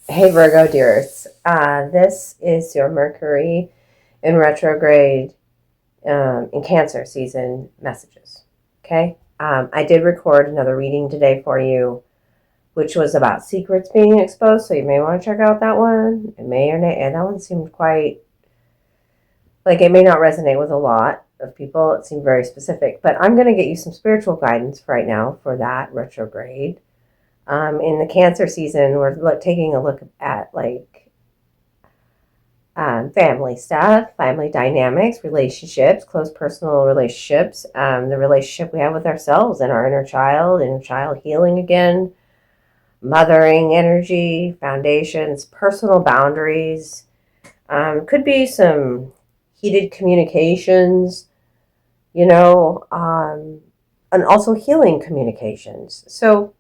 Hey Virgo dears, this is your Mercury in retrograde in Cancer season messages. Okay, I did record another reading today for you, which was about secrets being exposed. So you may want to check out that one. It may or may, and that one seemed quite like it may not resonate with a lot of people. It seemed very specific, but I'm going to get you some spiritual guidance right now for that retrograde. In the Cancer season, we're taking a look at family stuff, family dynamics, relationships, close personal relationships, the relationship we have with ourselves and our inner child healing again, mothering energy, foundations, personal boundaries. Could be some heated communications, and also healing communications. So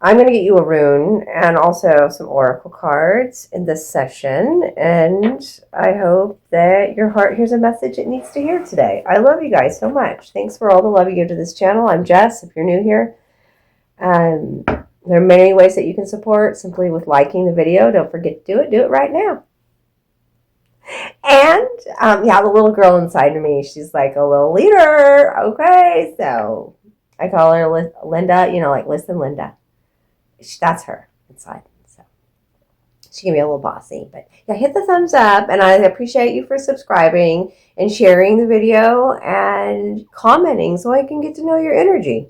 I'm going to get you a rune and also some oracle cards in this session, and I hope that your heart hears a message it needs to hear today. I love you guys so much. Thanks for all the love you give to this channel. I'm Jess, if you're new here. There are many ways that you can support simply with liking the video. Don't forget to do it. Do it right now. And, the little girl inside of me, she's like a little leader. Okay, so I call her Linda, listen, Linda. That's her inside. So she can be a little bossy, but yeah, hit the thumbs up, and I appreciate you for subscribing and sharing the video and commenting so I can get to know your energy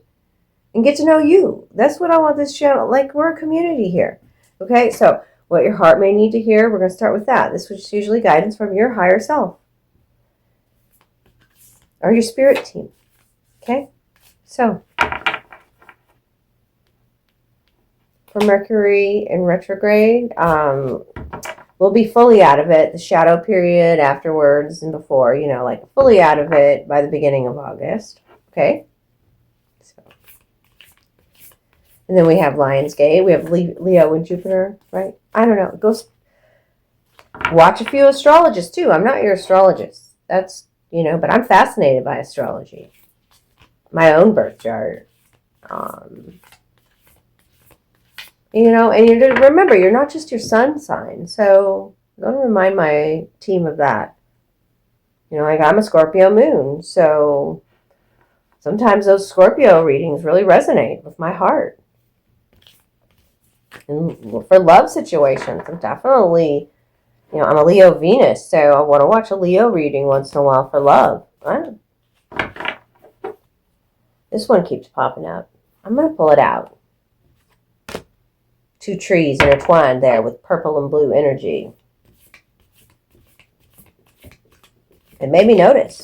and get to know you. That's what I want this channel. Like, we're a community here. Okay, so what your heart may need to hear, we're going to start with that. This was usually guidance from your higher self or your spirit team. Okay, so for Mercury in retrograde, we'll be fully out of it, the shadow period afterwards and before, fully out of it by the beginning of August. Okay? So, and then we have Lionsgate. We have Leo and Jupiter, right? I don't know. Go watch a few astrologists, too. I'm not your astrologist. That's, but I'm fascinated by astrology. My own birth chart. And remember, you're not just your sun sign. So I'm going to remind my team of that. I'm a Scorpio moon. So sometimes those Scorpio readings really resonate with my heart. And for love situations, I'm definitely, I'm a Leo Venus. So I want to watch a Leo reading once in a while for love. This one keeps popping up. I'm going to pull it out. Two trees intertwined there with purple and blue energy. It made me notice.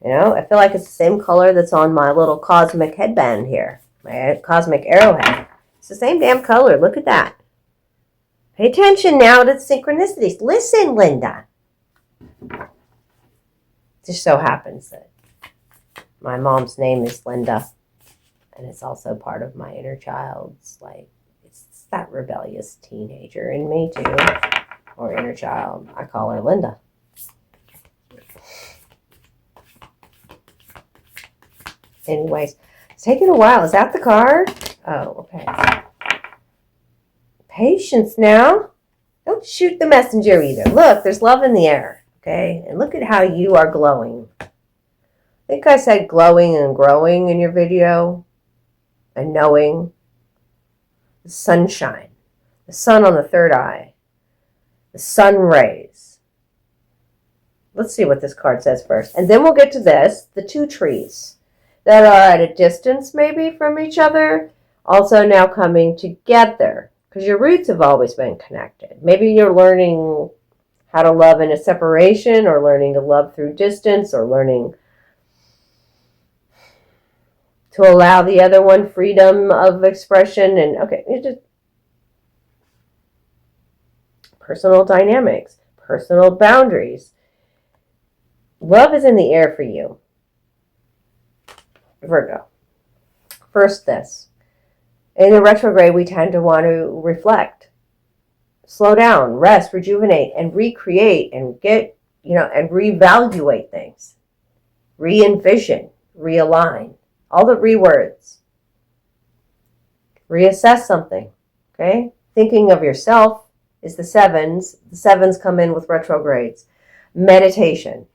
I feel like it's the same color that's on my little cosmic headband here. My cosmic arrowhead. It's the same damn color. Look at that. Pay attention now to the synchronicities. Listen, Linda. It just so happens that my mom's name is Linda. And it's also part of my inner child's, it's that rebellious teenager in me too, or inner child. I call her Linda. Anyways, it's taking a while. Is that the card? Oh, okay. Patience now. Don't shoot the messenger either. Look, there's love in the air. Okay, and look at how you are glowing. I think I said glowing and growing in your video. And knowing. The sunshine, the sun on the third eye, the sun rays. Let's see what this card says first. And then we'll get to this, the two trees that are at a distance maybe from each other, also now coming together because your roots have always been connected. Maybe you're learning how to love in a separation or learning to love through distance or learning to allow the other one freedom of expression. And okay, it's just personal dynamics, personal boundaries. Love is in the air for you, Virgo. First, this. In the retrograde, we tend to want to reflect, slow down, rest, rejuvenate, and recreate and get, and reevaluate things, re-envision, realign. All the re-words. Reassess something, okay? Thinking of yourself is the sevens. The sevens come in with retrogrades. Meditation.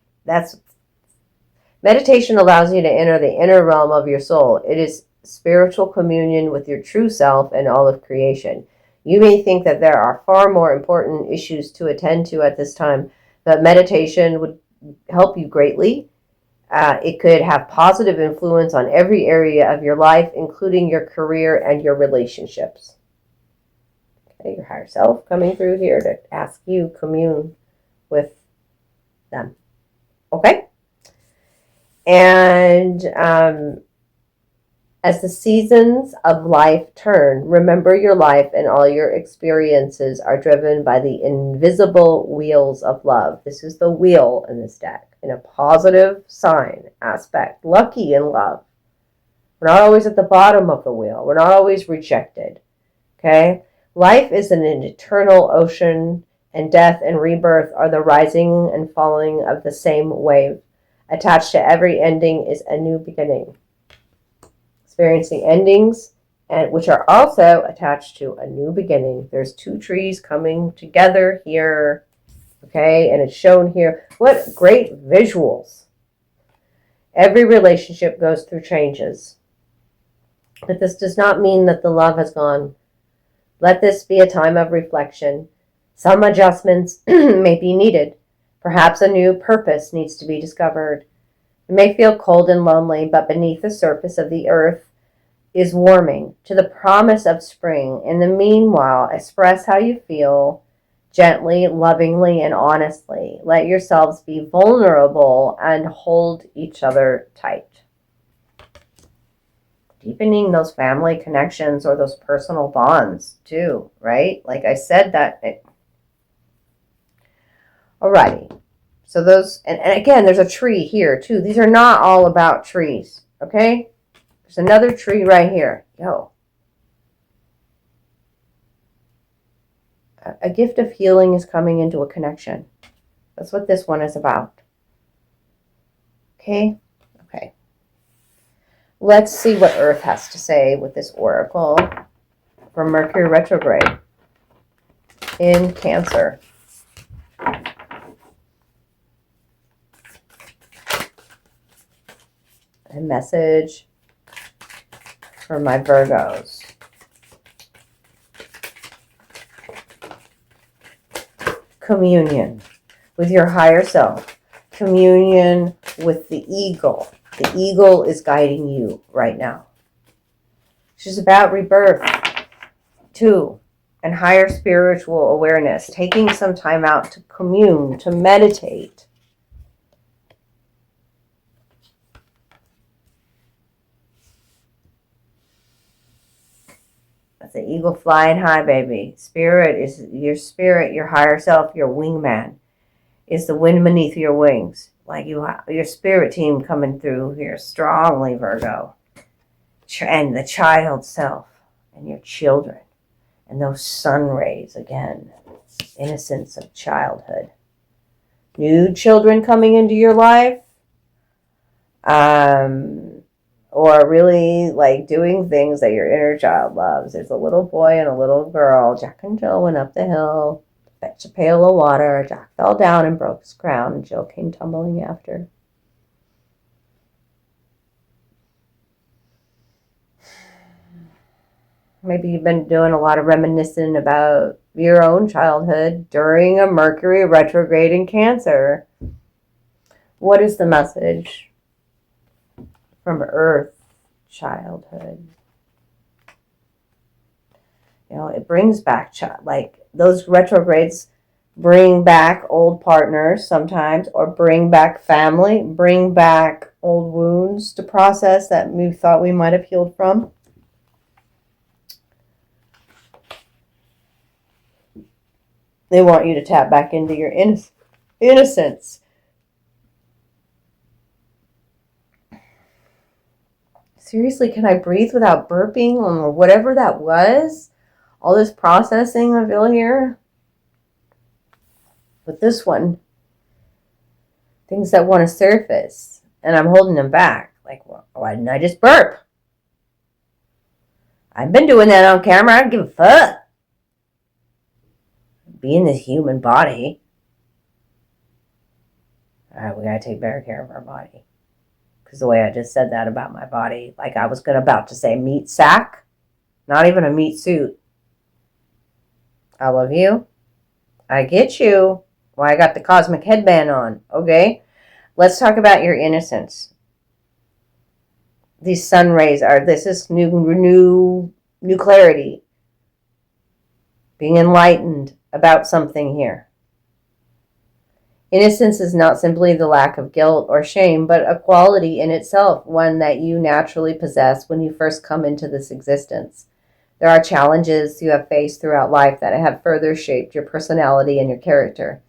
Meditation allows you to enter the inner realm of your soul. It is spiritual communion with your true self and all of creation. You may think that there are far more important issues to attend to at this time, but meditation would help you greatly. It could have positive influence on every area of your life, including your career and your relationships. Okay, your higher self coming through here to ask you commune with them. Okay? And as the seasons of life turn, remember your life and all your experiences are driven by the invisible wheels of love. This is the wheel in this deck, in a positive sign aspect. Lucky in love. We're not always at the bottom of the wheel. We're not always rejected. Okay? Life is an eternal ocean, and death and rebirth are the rising and falling of the same wave. Attached to every ending is a new beginning. Experiencing endings, and which are also attached to a new beginning. There's two trees coming together here, okay, and it's shown here. What great visuals. Every relationship goes through changes, but this does not mean that the love has gone. Let this be a time of reflection. Some adjustments may be needed. Perhaps a new purpose needs to be discovered. It may feel cold and lonely, but beneath the surface of the earth is warming to the promise of spring. In the meanwhile, express how you feel gently, lovingly, and honestly. Let yourselves be vulnerable and hold each other tight. Deepening those family connections or those personal bonds too, right? Like I said that. Alrighty. So those, and again, there's a tree here too. These are not all about trees, okay? There's another tree right here. Yo. A gift of healing is coming into a connection. That's what this one is about. Okay? Okay. Let's see what Earth has to say with this oracle for Mercury retrograde in Cancer. A message for my Virgos. Communion with your higher self. Communion with the eagle. The eagle is guiding you right now. She's about rebirth, too, and higher spiritual awareness. Taking some time out to commune, to meditate. That's the eagle flying high, baby. Spirit is your higher self, your wingman. Is the wind beneath your wings. Like your spirit team coming through here strongly, Virgo. And the child self and your children. And those sun rays again. Innocence of childhood. New children coming into your life. Or really like doing things that your inner child loves. There's a little boy and a little girl. Jack and Jill went up the hill. Fetch a pail of water. Jack fell down and broke his crown, and Jill came tumbling after. Maybe you've been doing a lot of reminiscing about your own childhood during a Mercury retrograde in Cancer. What is the message from Earth childhood? You know, it brings back, like those retrogrades bring back old partners sometimes, or bring back family, bring back old wounds to process that we thought we might have healed from. They want you to tap back into your innocence. Seriously, can I breathe without burping or whatever that was? All this processing I feel here. But this one, things that want to surface, and I'm holding them back. Like, well, why didn't I just burp? I've been doing that on camera. I don't give a fuck. be in this human body. All right, we got to take better care of our body. Because the way I just said that about my body, like I was about to say meat sack, not even a meat suit. I love you. I get you. Why I got the cosmic headband on. Okay. Let's talk about your innocence. These sun rays this is new clarity. Being enlightened about something here. Innocence is not simply the lack of guilt or shame, but a quality in itself, one that you naturally possess when you first come into this existence. There are challenges you have faced throughout life that have further shaped your personality and your character.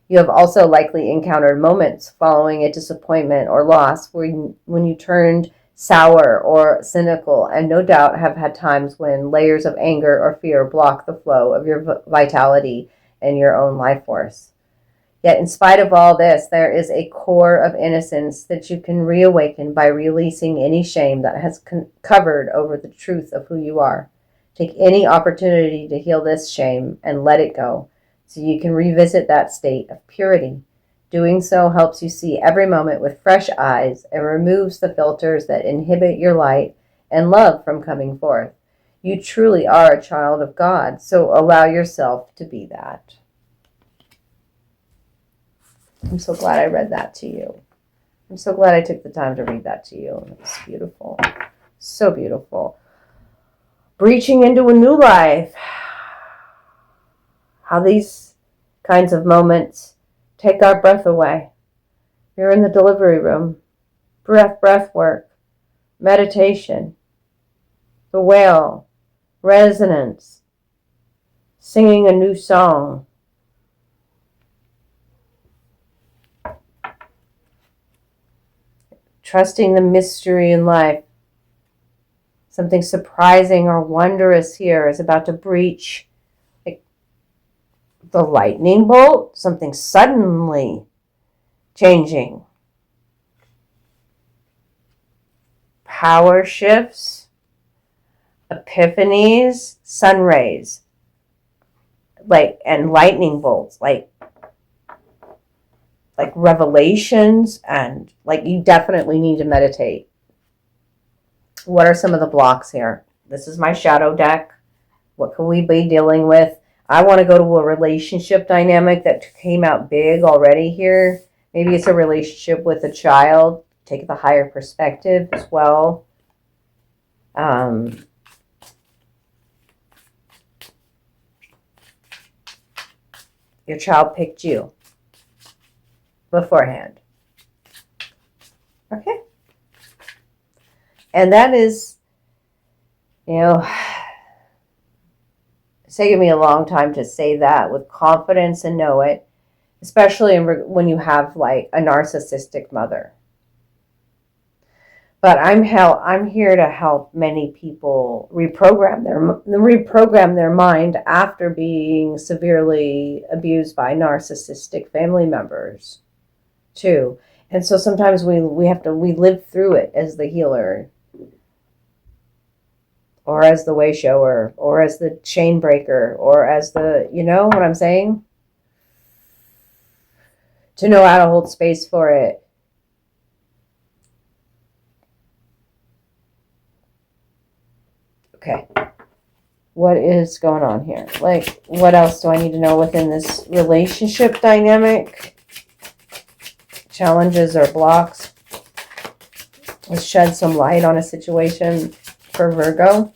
You have also likely encountered moments following a disappointment or loss when you turned sour or cynical, and no doubt have had times when layers of anger or fear block the flow of your vitality and your own life force. Yet in spite of all this, there is a core of innocence that you can reawaken by releasing any shame that has covered over the truth of who you are. Take any opportunity to heal this shame and let it go, so you can revisit that state of purity. Doing so helps you see every moment with fresh eyes and removes the filters that inhibit your light and love from coming forth. You truly are a child of God, so allow yourself to be that. I'm so glad I read that to you. I'm so glad I took the time to read that to you. It's beautiful. So beautiful. Breaching into a new life. How these kinds of moments take our breath away. You're in the delivery room. Breath work. Meditation. The whale. Resonance. Singing a new song. Trusting the mystery in life. Something surprising or wondrous here is about to breach the lightning bolt. Something suddenly changing. Power shifts. Epiphanies. Sun rays. And lightning bolts. Like revelations, and you definitely need to meditate. What are some of the blocks here? This is my shadow deck. What can we be dealing with? I want to go to a relationship dynamic that came out big already here. Maybe it's a relationship with a child. Take the higher perspective as well. Your child picked you beforehand. Okay. And that is, it's taken me a long time to say that with confidence and know it, especially when you have a narcissistic mother. But I'm here to help many people reprogram their mind after being severely abused by narcissistic family members, too. And so sometimes we live through it as the healer, or as the way shower, or as the chain breaker, or as the, you know what I'm saying? To know how to hold space for it. Okay. What is going on here? What else do I need to know within this relationship dynamic? Challenges or blocks? Let's shed some light on a situation for Virgo.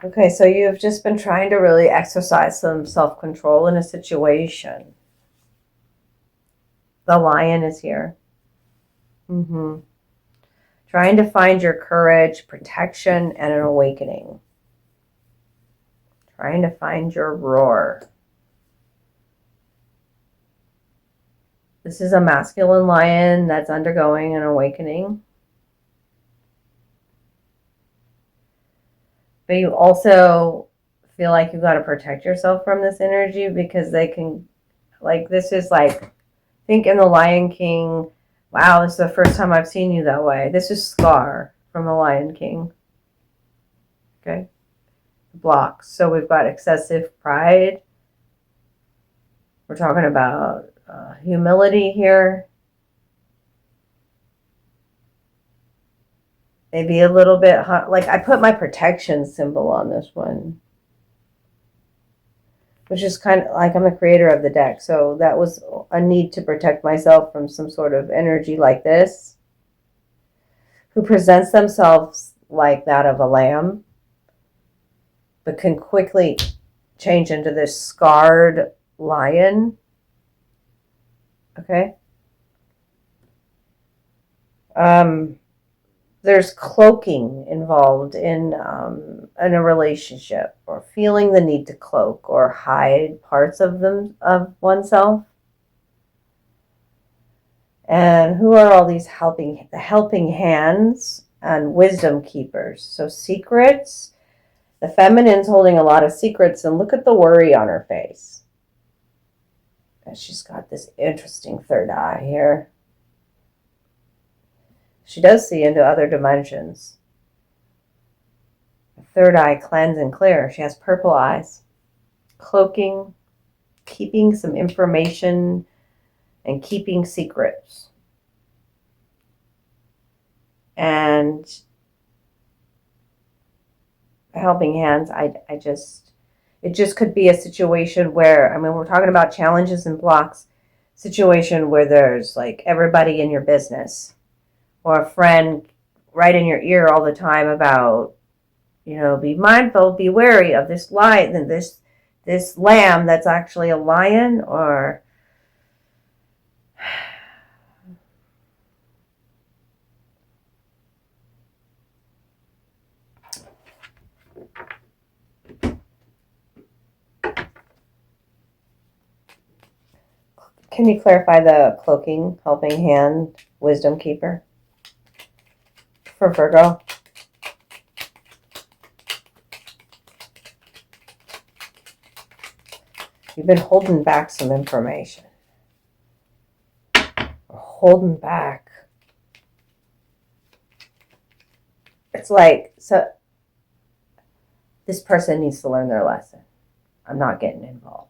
Okay, so you've just been trying to really exercise some self-control in a situation. The lion is here. Trying to find your courage, protection, and an awakening. Trying to find your roar. This is a masculine lion that's undergoing an awakening. But you also feel like you've got to protect yourself from this energy because they can, like, this is like, think in The Lion King, wow, this is the first time I've seen you that way. This is Scar from The Lion King. Okay? Blocks. So we've got excessive pride. We're talking about humility here. Maybe a little bit, like I put my protection symbol on this one, which is kind of like I'm the creator of the deck. So that was a need to protect myself from some sort of energy like this, who presents themselves like that of a lamb, but can quickly change into this scarred lion. Okay. There's cloaking involved in a relationship, or feeling the need to cloak or hide parts of oneself. And who are all these helping hands and wisdom keepers? So secrets. The feminine's holding a lot of secrets, and look at the worry on her face. And she's got this interesting third eye here. She does see into other dimensions. Third eye, cleanse and clear. She has purple eyes. Cloaking, keeping some information, and keeping secrets. And helping hands, it just could be a situation where, I mean, we're talking about challenges and blocks, situation where there's like everybody in your business, or a friend right in your ear all the time about, you know, be mindful, be wary of this lion, and this lamb that's actually a lion. Or can you clarify the cloaking, helping hand, wisdom keeper for Virgo? You've been holding back some information. Or holding back. It's like, so this person needs to learn their lesson. I'm not getting involved.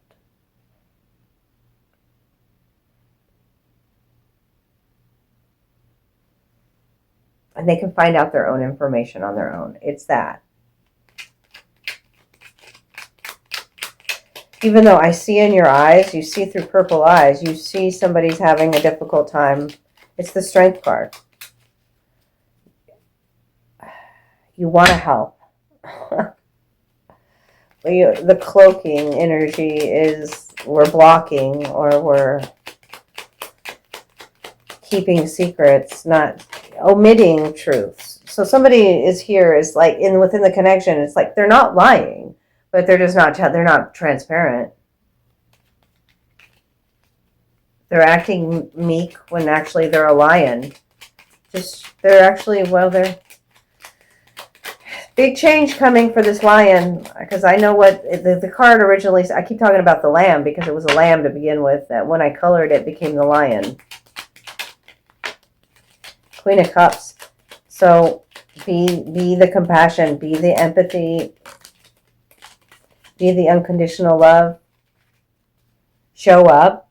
And they can find out their own information on their own. It's that. Even though I see in your eyes, you see through purple eyes, you see somebody's having a difficult time. It's the Strength card. You want to help. The cloaking energy is we're blocking, or we're keeping secrets, not omitting truths. So somebody is here, is like within the connection, it's like they're not lying, but they're just not, they're not transparent. They're acting meek when actually they're a lion. They're actually, well, they're big change coming for this lion, because I know what the card originally, I keep talking about the lamb because it was a lamb to begin with, that when I colored it became the lion. Queen of Cups. So be the compassion, be the empathy, be the unconditional love. Show up.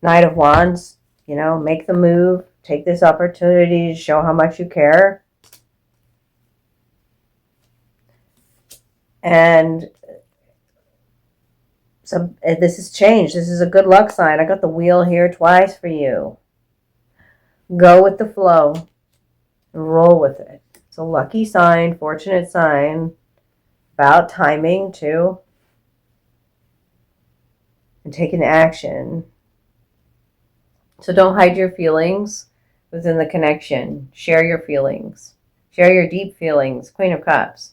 Knight of Wands, you know, make the move. Take this opportunity to show how much you care. And so this is change. This is a good luck sign. I got the wheel here twice for you. Go with the flow. Roll with it. It's a lucky sign, fortunate sign. About timing, too. And taking action. So don't hide your feelings within the connection. Share your feelings. Share your deep feelings. Queen of Cups.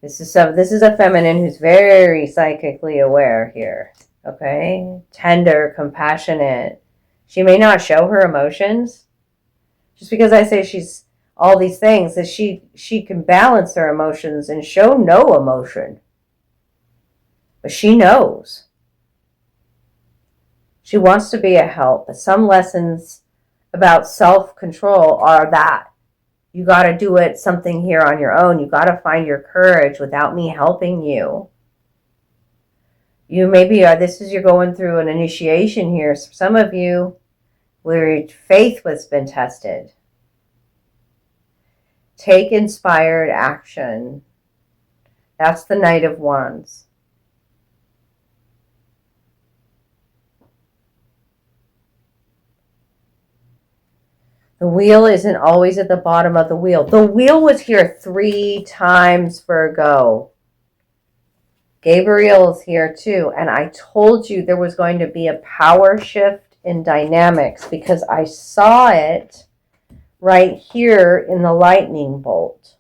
This is a feminine who's very psychically aware here. Okay? Tender, compassionate. She may not show her emotions. Just because I say she's all these things, that she can balance her emotions and show no emotion. But she knows. She wants to be a help. But some lessons about self-control are that you got to do it something here on your own. You got to find your courage without me helping you. You maybe you're going through an initiation here. Some of you where your faith has been tested. Take inspired action. That's the Knight of Wands. The wheel isn't always at the bottom of the wheel. The wheel was here 3 times, Virgo. Gabriel is here too. And I told you there was going to be a power shift in dynamics because I saw it right here in the lightning bolt.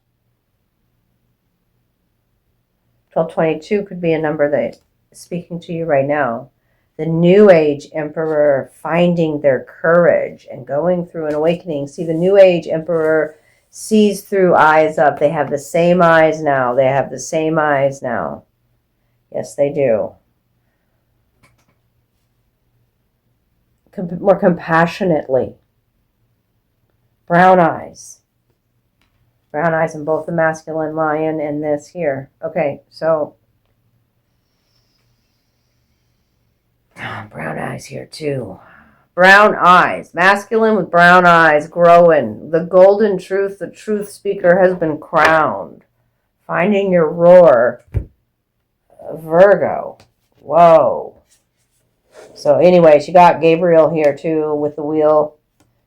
1222 could be a number that is speaking to you right now. The New Age Emperor finding their courage and going through an awakening. See, the New Age Emperor sees through eyes up. They have the same eyes now. They have the same eyes now. Yes, they do. More compassionately. Brown eyes. Brown eyes in both the masculine lion and this here. Okay, so brown eyes here too. Brown eyes. Masculine with brown eyes growing. The golden truth, the truth speaker has been crowned. Finding your roar. Virgo. Whoa. So anyways, you got Gabriel here too with the wheel.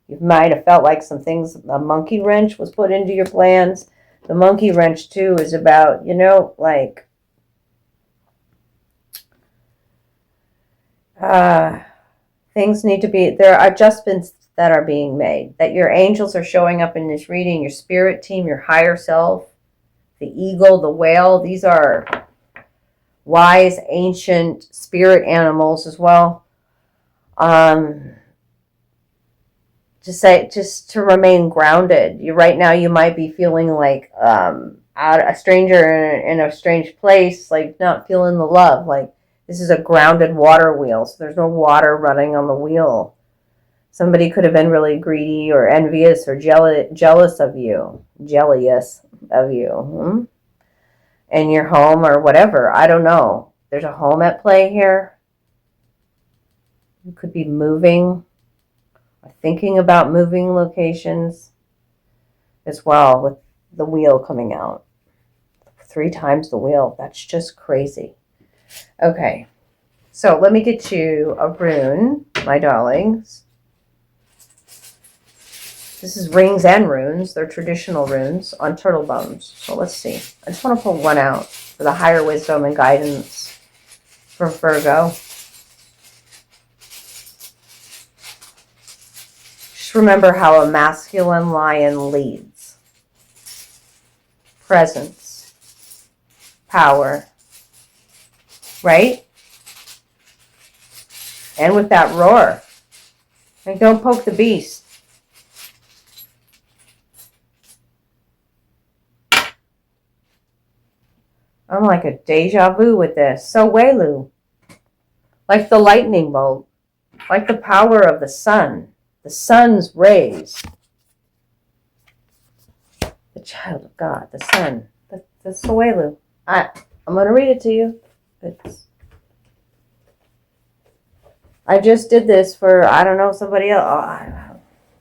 You might have felt like some things, a monkey wrench was put into your plans. The monkey wrench too is about, like things need to be, there are adjustments that are being made, that your angels are showing up in this reading, your spirit team, your higher self, the eagle, the whale. These are wise, ancient spirit animals as well. Just to remain grounded. Right now you might be feeling like a stranger in a strange place, like not feeling the love, like this is a grounded water wheel, so there's no water running on the wheel. Somebody could have been really greedy or envious or jealous of you. In your home or whatever. I don't know. There's a home at play here. You could be moving or thinking about moving locations as well with the wheel coming out. 3 times the wheel. That's just crazy. Okay, so let me get you a rune, my darlings. This is rings and runes. They're traditional runes on turtle bones. So let's see. I just want to pull one out for the higher wisdom and guidance for Virgo. Just remember how a masculine lion leads. Presence. Power. Right? And with that roar. Like, don't poke the beast. I'm like a deja vu with this. So Welu. Like the lightning bolt. Like the power of the sun. The sun's rays. The child of God. The sun. The Soelu. I'm going to read it to you. I just did this for, I don't know, somebody else. Oh, I've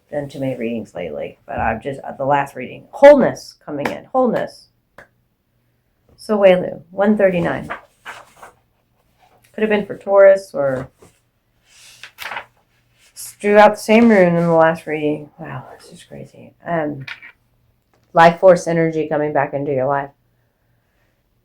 done too many readings lately. But I've just, the last reading. Wholeness coming in. Wholeness. Soelu, 139. Could have been for Taurus or drew out the same rune in the last reading. Wow, this is crazy. Life force energy coming back into your life.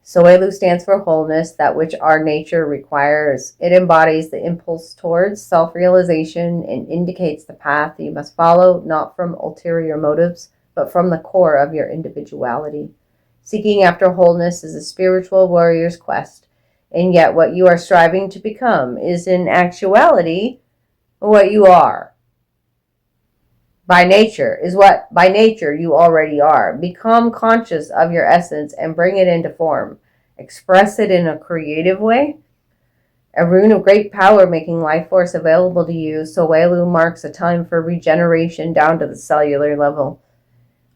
Soelu stands for wholeness, that which our nature requires. It embodies the impulse towards self-realization and indicates the path you must follow, not from ulterior motives, but from the core of your individuality. Seeking after wholeness is a spiritual warrior's quest, and yet what you are striving to become is in actuality what you are. by nature is what by nature you already are. Become conscious of your essence and bring it into form. Express it in a creative way. A rune of great power making life force available to you, Sowelu marks a time for regeneration down to the cellular level.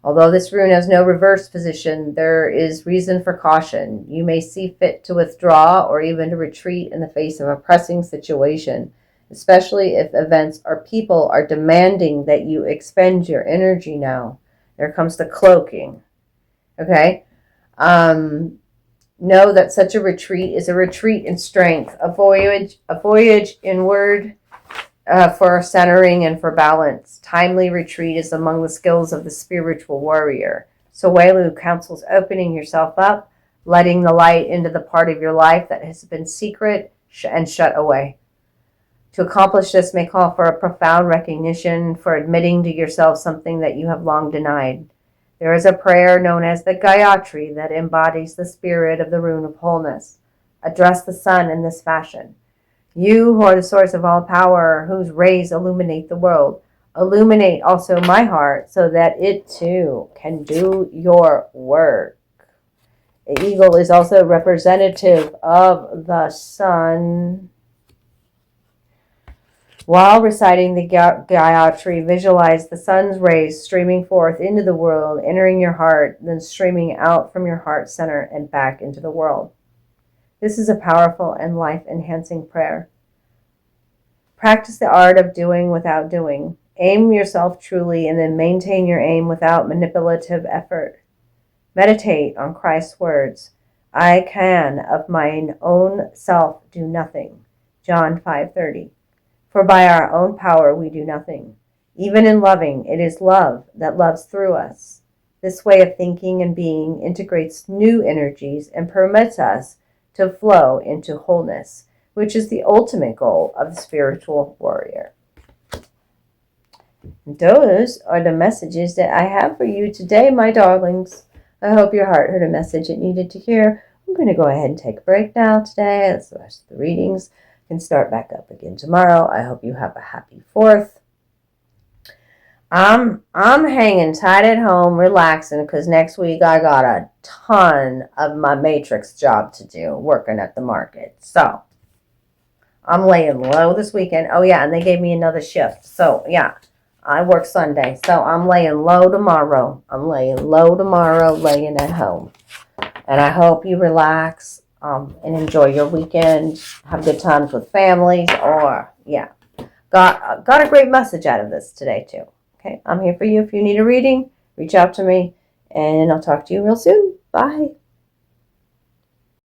Although this rune has no reverse position, there is reason for caution. You may see fit to withdraw or even to retreat in the face of a pressing situation, especially if events or people are demanding that you expend your energy now. There comes the cloaking. Okay? Know that such a retreat is a retreat in strength, a voyage inward, for centering and for balance. Timely retreat is among the skills of the spiritual warrior. Sowelu counsels opening yourself up, letting the light into the part of your life that has been secret and shut away. To accomplish this may call for a profound recognition, for admitting to yourself something that you have long denied. There is a prayer known as the Gayatri that embodies the spirit of the rune of wholeness. Address the sun in this fashion. You who are the source of all power, whose rays illuminate the world, illuminate also my heart so that it too can do your work. The eagle is also representative of the sun. While reciting the Gayatri, visualize the sun's rays streaming forth into the world, entering your heart, then streaming out from your heart center and back into the world. This is a powerful and life-enhancing prayer. Practice the art of doing without doing. Aim yourself truly and then maintain your aim without manipulative effort. Meditate on Christ's words. I can of mine own self do nothing. John 5:30. For by our own power we do nothing. Even in loving, it is love that loves through us. This way of thinking and being integrates new energies and permits us to flow into wholeness, which is the ultimate goal of the spiritual warrior. Those are the messages that I have for you today, my darlings. I hope your heart heard a message it needed to hear. I'm going to go ahead and take a break now today. That's the rest of the readings. Can start back up again tomorrow. I hope you have a happy 4th. I'm hanging tight at home, relaxing, because next week I got a ton of my matrix job to do, working at the market. So I'm laying low this weekend. Oh yeah, and they gave me another shift. So yeah, I work Sunday. So I'm laying low tomorrow. Laying at home. And I hope you relax and enjoy your weekend. Have good times with families. Or yeah, got a great message out of this today too. Okay, I'm here for you. If you need a reading, reach out to me, and I'll talk to you real soon. Bye.